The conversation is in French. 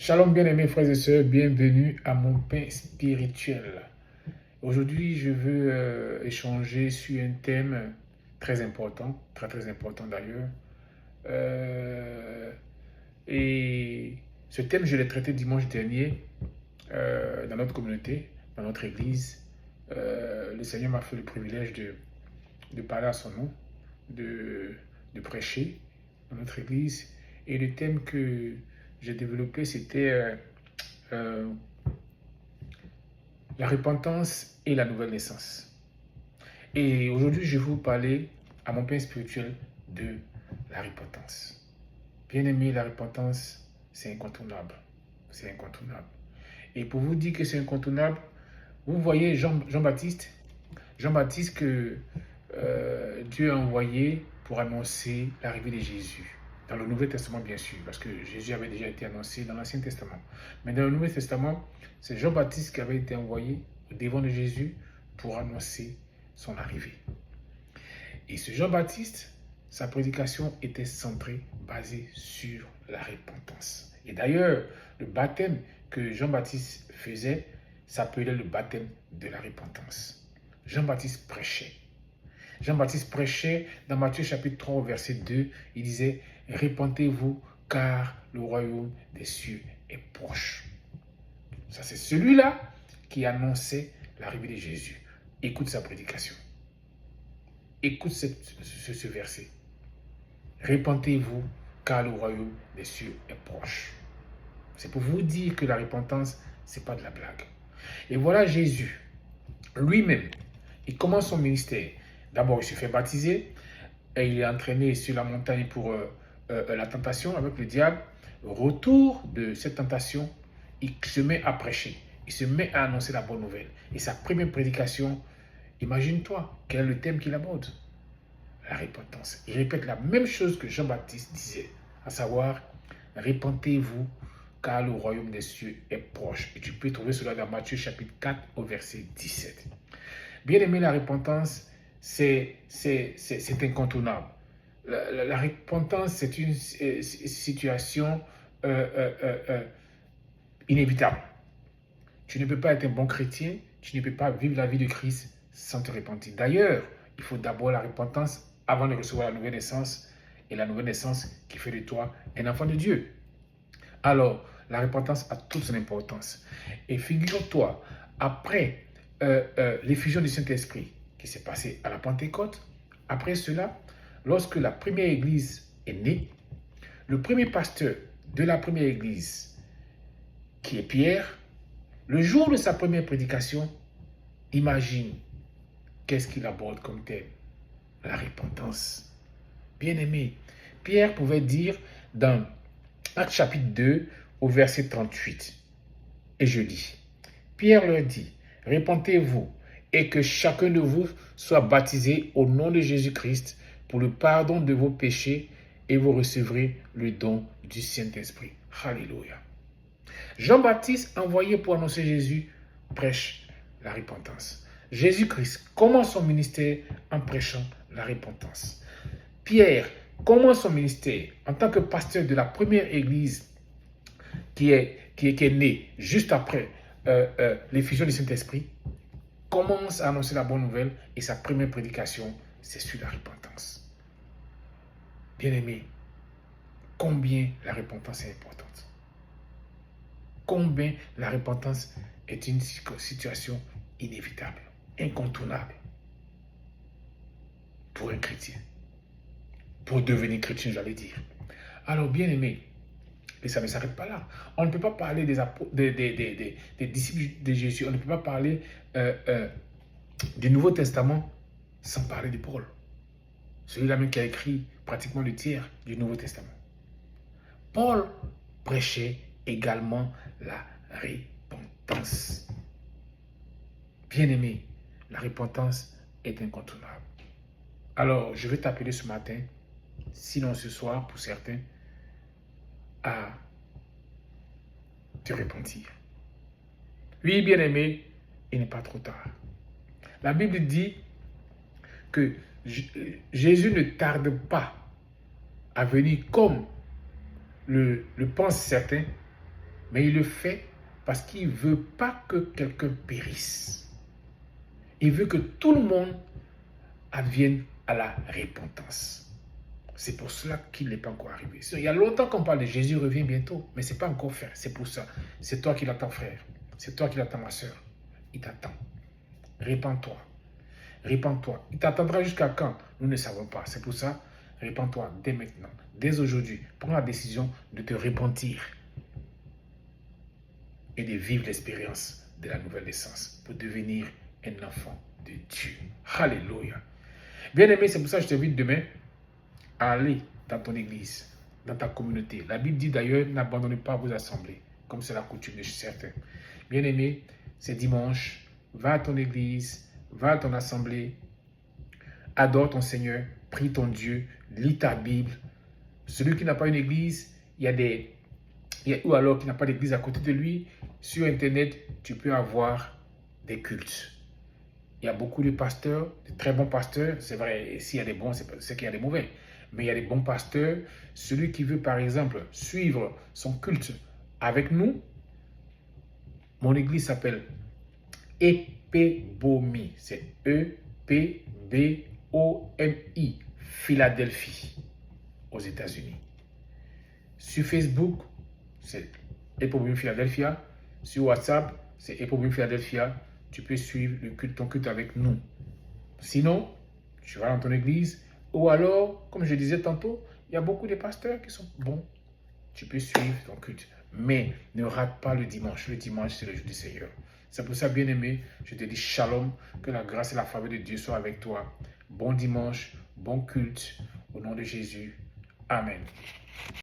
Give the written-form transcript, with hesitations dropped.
Shalom bien-aimés frères et sœurs, bienvenue à mon pain spirituel. Aujourd'hui, je veux échanger sur un thème très important, très important d'ailleurs. Euh, et ce thème, je l'ai traité dimanche dernier dans notre communauté, dans notre église. Le Seigneur m'a fait le privilège de parler à son nom, de prêcher dans notre église. Et le thème que j'ai développé, c'était euh, la repentance et la nouvelle naissance. Et aujourd'hui, je vais vous parler à mon pain spirituel de la repentance. Bien aimé, la repentance, c'est incontournable. C'est incontournable. Et pour vous dire que c'est incontournable, vous voyez Jean-Baptiste, Jean-Baptiste que Dieu a envoyé pour annoncer l'arrivée de Jésus. Dans le Nouveau Testament, bien sûr, parce que Jésus avait déjà été annoncé dans l'Ancien Testament. Mais dans le Nouveau Testament, c'est Jean-Baptiste qui avait été envoyé au devant de Jésus pour annoncer son arrivée. Et ce Jean-Baptiste, sa prédication était centrée, basée sur la repentance. Et d'ailleurs, le baptême que Jean-Baptiste faisait s'appelait le baptême de la repentance. Jean-Baptiste prêchait. Jean-Baptiste prêchait dans Matthieu chapitre 3, verset 2, il disait « Repentez-vous, car le royaume des cieux est proche. » Ça, c'est celui-là qui annonçait l'arrivée de Jésus. Écoute sa prédication. Écoute ce verset. « Repentez-vous, car le royaume des cieux est proche. » C'est pour vous dire que la repentance, ce n'est pas de la blague. Et voilà Jésus, lui-même, il commence son ministère. D'abord, il se fait baptiser et il est entraîné sur la montagne pour la tentation avec le diable. Au retour de cette tentation, il se met à prêcher. Il se met à annoncer la bonne nouvelle. Et sa première prédication, imagine-toi, quel est le thème qu'il aborde? La repentance. Il répète la même chose que Jean-Baptiste disait, à savoir, repentez-vous, car le royaume des cieux est proche. Et tu peux trouver cela dans Matthieu chapitre 4 au verset 17. Bien aimé, la repentance, c'est incontournable. La repentance, c'est une situation inévitable. Tu ne peux pas être un bon chrétien, tu ne peux pas vivre la vie de Christ sans te repentir. D'ailleurs, il faut d'abord la repentance avant de recevoir la nouvelle naissance, et la nouvelle naissance qui fait de toi un enfant de Dieu. Alors, la repentance a toute son importance. Et figure-toi, après l'effusion du Saint-Esprit qui s'est passée à la Pentecôte, après cela, lorsque la première église est née, le premier pasteur de la première église, qui est Pierre, le jour de sa première prédication, imagine qu'est-ce qu'il aborde comme thème? La repentance. Bien-aimé, Pierre pouvait dire dans Actes chapitre 2 au verset 38, et je lis, Pierre leur dit, repentez-vous et que chacun de vous soit baptisé au nom de Jésus-Christ pour le pardon de vos péchés et vous recevrez le don du Saint-Esprit. Alléluia. Jean-Baptiste, envoyé pour annoncer Jésus, prêche la repentance. Jésus-Christ commence son ministère en prêchant la repentance. Pierre commence son ministère en tant que pasteur de la première église qui est née juste après l'effusion du Saint-Esprit, commence à annoncer la bonne nouvelle et sa première prédication, c'est sur la repentance. Bien-aimé, combien la repentance est importante. Combien la repentance est une situation inévitable, incontournable pour un chrétien. Pour devenir chrétien, j'allais dire. Alors, bien-aimé, et ça ne s'arrête pas là. On ne peut pas parler des disciples de Jésus, on ne peut pas parler du Nouveau Testament sans parler de Paul. Celui-là même qui a écrit pratiquement le tiers du Nouveau Testament. Paul prêchait également la repentance. Bien-aimé, la repentance est incontournable. Alors, je vais t'appeler ce matin, sinon ce soir pour certains, à te repentir. Oui, bien-aimé, il n'est pas trop tard. La Bible dit que Jésus ne tarde pas à venir comme le pensent certains, Mais il le fait parce qu'il ne veut pas que quelqu'un périsse. Il veut que tout le monde advienne à la repentance. C'est pour cela qu'il n'est pas encore arrivé. Il y a longtemps qu'on parle de Jésus revient bientôt, mais ce n'est pas encore fait. C'est pour ça. C'est toi qui l'attends, frère. C'est toi qui l'attends, ma soeur. Il t'attend. Répands-toi. Répands-toi. Il t'attendra jusqu'à quand? Nous ne savons pas. C'est pour ça, répands-toi dès maintenant. Dès aujourd'hui, prends la décision de te repentir et de vivre l'expérience de la nouvelle naissance pour devenir un enfant de Dieu. Alléluia. Bien-aimé, c'est pour ça que je t'invite demain à aller dans ton église, dans ta communauté. La Bible dit d'ailleurs, n'abandonnez pas vos assemblées, comme c'est la coutume de certains. Bien-aimé, c'est dimanche, va à ton église, va à ton assemblée, adore ton Seigneur, prie ton Dieu, lis ta Bible. Celui qui n'a pas une église, ou alors qui n'a pas d'église à côté de lui, sur Internet, tu peux avoir des cultes. Il y a beaucoup de pasteurs, de très bons pasteurs. C'est vrai, s'il y a des bons, c'est qu'il y a des mauvais. Mais il y a des bons pasteurs. Celui qui veut, par exemple, suivre son culte avec nous, mon église s'appelle Epebomi. C'est E-P-B-O-M-I, Philadelphie, aux États-Unis. Sur Facebook, c'est Epebomi Philadelphia. Sur WhatsApp, c'est Epebomi Philadelphia. Tu peux suivre ton culte avec nous. Sinon, tu vas dans ton église, ou alors, comme je disais tantôt, il y a beaucoup de pasteurs qui sont bons. Tu peux suivre ton culte. Mais ne rate pas le dimanche. Le dimanche, c'est le jour du Seigneur. C'est pour ça, bien-aimé, je te dis shalom, que la grâce et la faveur de Dieu soient avec toi. Bon dimanche, bon culte, au nom de Jésus. Amen.